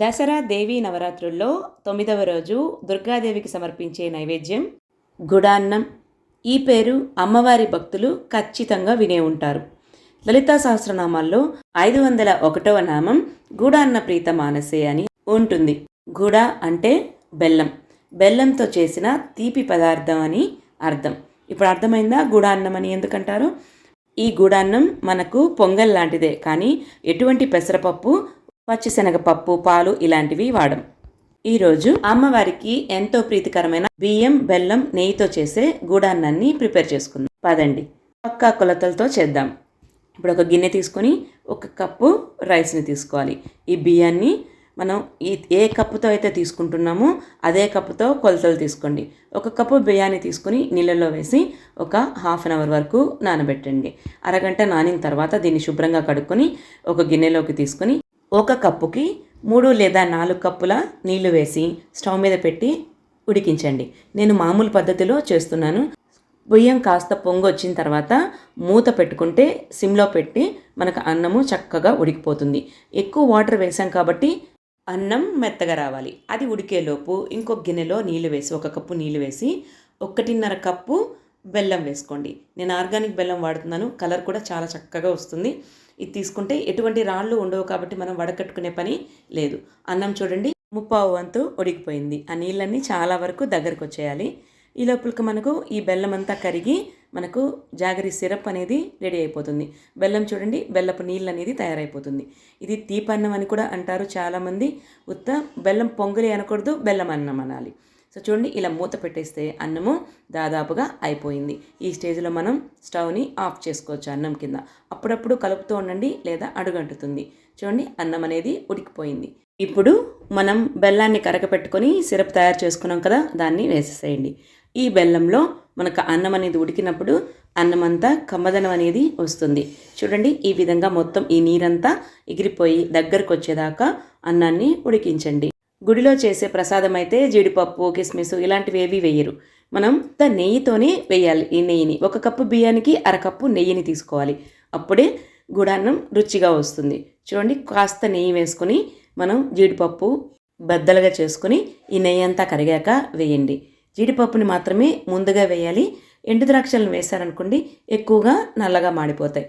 దసరా దేవీ నవరాత్రుల్లో 9వ రోజు దుర్గాదేవికి సమర్పించే నైవేద్యం గుడాన్నం. ఈ పేరు అమ్మవారి భక్తులు ఖచ్చితంగా వినే ఉంటారు. లలితా సహస్రనామాల్లో 501వ నామం గుడాన్న ప్రీత మానసే అని ఉంటుంది. గుడ అంటే బెల్లం, బెల్లంతో చేసిన తీపి పదార్థం అని అర్థం. ఇప్పుడు అర్థమైందా గుడాన్నం అని ఎందుకంటారు? ఈ గుడాన్నం మనకు పొంగల్ లాంటిదే, కానీ ఎటువంటి పెసరపప్పు, పచ్చిశనగపప్పు, పాలు ఇలాంటివి వాడం. ఈరోజు అమ్మవారికి ఎంతో ప్రీతికరమైన బియ్యం, బెల్లం, నెయ్యితో చేసే గుడాన్నాన్ని ప్రిపేర్ చేసుకుందాం. పదండి, పక్కా కొలతలతో చేద్దాం. ఇప్పుడు ఒక గిన్నె తీసుకొని 1 కప్పు రైస్ని తీసుకోవాలి. ఈ బియ్యాన్ని మనం ఏ కప్పుతో అయితే తీసుకుంటున్నామో అదే కప్పుతో కొలతలు తీసుకోండి. 1 కప్పు బియ్యాన్ని తీసుకొని నీళ్ళల్లో వేసి ఒక హాఫ్ అన్ అవర్ వరకు నానబెట్టండి. అరగంట నానిన తర్వాత దీన్ని శుభ్రంగా కడుక్కొని ఒక గిన్నెలోకి తీసుకొని 1 కప్పుకి 3 లేదా 4 కప్పుల నీళ్లు వేసి స్టవ్ మీద పెట్టి ఉడికించండి. నేను మామూలు పద్ధతిలో చేస్తున్నాను. బియ్యం కాస్త పొంగు వచ్చిన తర్వాత మూత పెట్టుకుంటే సిమ్లో పెట్టి మనకు అన్నము చక్కగా ఉడికిపోతుంది. ఎక్కువ వాటర్ వేసాం కాబట్టి అన్నం మెత్తగా రావాలి. అది ఉడికేలోపు ఇంకొక గిన్నెలో నీళ్లు వేసి 1 కప్పు నీళ్లు వేసి 1.5 కప్పు బెల్లం వేసుకోండి. నేను ఆర్గానిక్ బెల్లం వాడుతున్నాను. కలర్ కూడా చాలా చక్కగా వస్తుంది. ఇది తీసుకుంటే ఎటువంటి రాళ్ళు ఉండవు కాబట్టి మనం వడకట్టుకునే పని లేదు. అన్నం చూడండి, 3/4 వంతు ఉడికిపోయింది. ఆ నీళ్ళన్నీ చాలా వరకు దగ్గరకు వచ్చేయాలి. ఈ లోపలికి మనకు ఈ బెల్లం అంతా కరిగి మనకు జాగరి సిరప్ అనేది రెడీ అయిపోతుంది. బెల్లం చూడండి, బెల్లపు నీళ్ళు అనేది తయారైపోతుంది. ఇది తీపన్నం అని కూడా అంటారు చాలామంది. ఉత్త బెల్లం పొంగలి అనకూడదు, బెల్లం అన్నం అనాలి. సో చూడండి, ఇలా మూత పెట్టేస్తే అన్నము దాదాపుగా అయిపోయింది. ఈ స్టేజ్లో మనం స్టవ్ని ఆఫ్ చేసుకోవచ్చు. అన్నం కింద అప్పుడప్పుడు కలుపుతూ ఉండండి, లేదా అడుగంటుతుంది. చూడండి, అన్నం అనేది ఉడికిపోయింది. ఇప్పుడు మనం బెల్లాన్ని కరగపెట్టుకొని సిరప్ తయారు చేసుకున్నాం కదా, దాన్ని వేసేసేయండి. ఈ బెల్లంలో మనకు అన్నం అనేది ఉడికినప్పుడు అన్నం అంతా కమ్మదనం అనేది వస్తుంది. చూడండి, ఈ విధంగా మొత్తం ఈ నీరంతా ఎగిరిపోయి దగ్గరకు వచ్చేదాకా అన్నాన్ని ఉడికించండి. గుడిలో చేసే ప్రసాదం అయితే జీడిపప్పు, కిస్మిస్ ఇలాంటివి ఏవి వేయరు. మనం నెయ్యితోనే వేయాలి. ఈ నెయ్యిని 1 కప్పు బియ్యానికి 1/2 కప్పు నెయ్యిని తీసుకోవాలి. అప్పుడే గుడాన్నం రుచిగా వస్తుంది. చూడండి, కాస్త నెయ్యి వేసుకొని మనం జీడిపప్పు బద్దలుగా చేసుకొని ఈ నెయ్యి అంతా కరిగాక వేయండి. జీడిపప్పుని మాత్రమే ముందుగా వేయాలి. ఎండు ద్రాక్షలను వేశారనుకోండి ఎక్కువగా నల్లగా మాడిపోతాయి.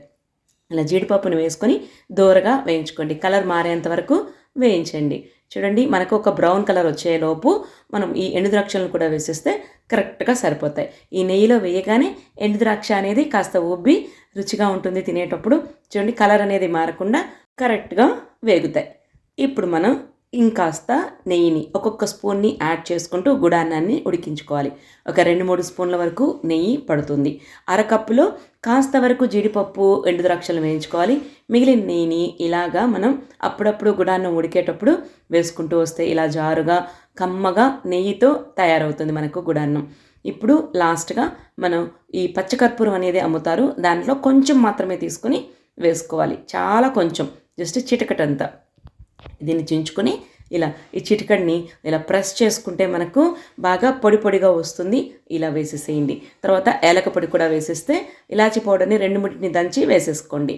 ఇలా జీడిపప్పుని వేసుకొని దోరగా వేయించుకోండి. కలర్ మారేంత వరకు వేయించండి. చూడండి, మనకు ఒక బ్రౌన్ కలర్ వచ్చేలోపు మనం ఈ ఎండు ద్రాక్షలను కూడా వేసేస్తే కరెక్ట్గా సరిపోతాయి. ఈ నెయ్యిలో వేయగానే ఎండు ద్రాక్ష అనేది కాస్త ఉబ్బి రుచిగా ఉంటుంది తినేటప్పుడు. చూడండి, కలర్ అనేది మారకుండా కరెక్ట్గా వేగుతాయి. ఇప్పుడు మనం ఇంకాస్త నెయ్యిని ఒక్కొక్క స్పూన్ని యాడ్ చేసుకుంటూ గుడాన్నాన్ని ఉడికించుకోవాలి. ఒక 2-3 స్పూన్ల వరకు నెయ్యి పడుతుంది. 1/2 కప్పులో కాస్త వరకు జీడిపప్పు, ఎండు ద్రాక్షలు వేయించుకోవాలి. మిగిలిన నెయ్యిని ఇలాగా మనం అప్పుడప్పుడు గుడాన్నం ఉడికేటప్పుడు వేసుకుంటూ వస్తే ఇలా జారుగా కమ్మగా నెయ్యితో తయారవుతుంది మనకు గుడాన్నం. ఇప్పుడు లాస్ట్గా మనం ఈ పచ్చకర్పూరం అనేది అమ్ముతారు, దాంట్లో కొంచెం మాత్రమే తీసుకుని వేసుకోవాలి. చాలా కొంచెం, జస్ట్ చిటికటంతా. దీన్ని చించుకొని ఇలా ఈ చిటికడిని ఇలా ప్రెస్ చేసుకుంటే మనకు బాగా పొడి పొడిగా వస్తుంది. ఇలా వేసేసేయండి. తర్వాత ఏలక పొడి కూడా వేసేస్తే ఇలాచి పౌడర్ని 2-3 దంచి వేసేసుకోండి.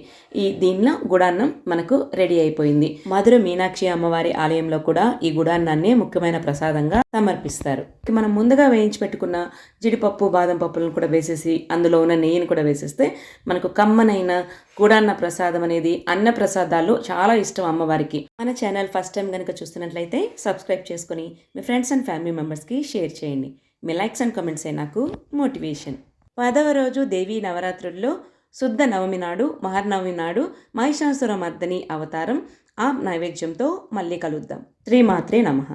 దీనిలో గుడాన్నం మనకు రెడీ అయిపోయింది. మధుర మీనాక్షి అమ్మవారి ఆలయంలో కూడా ఈ గుడాన్నాన్ని ముఖ్యమైన ప్రసాదంగా సమర్పిస్తారు. మనం ముందుగా వేయించి పెట్టుకున్న జీడిపప్పు, బాదం పప్పులను కూడా వేసేసి అందులో ఉన్న నెయ్యిని కూడా వేసేస్తే మనకు కమ్మనైన గుడాన్న ప్రసాదం అనేది అన్న ప్రసాదాలు చాలా ఇష్టం అమ్మవారికి. మన ఛానల్ ఫస్ట్ టైం కనుక చూస్తున్నట్లయితే సబ్స్క్రైబ్ చేసుకుని మీ ఫ్రెండ్స్ అండ్ ఫ్యామిలీ మెంబర్స్కి షేర్ చేయండి. మీ లైక్స్ అండ్ కామెంట్సే నాకు మోటివేషన్. 10వ రోజు దేవీ నవరాత్రుల్లో శుద్ధ నవమి నాడు, మహర్నవమి నాడు మహిషాసుర మర్దిని అవతారం. ఆ నైవేద్యంతో మళ్ళీ కలుద్దాం. శ్రీమాత్రే నమః.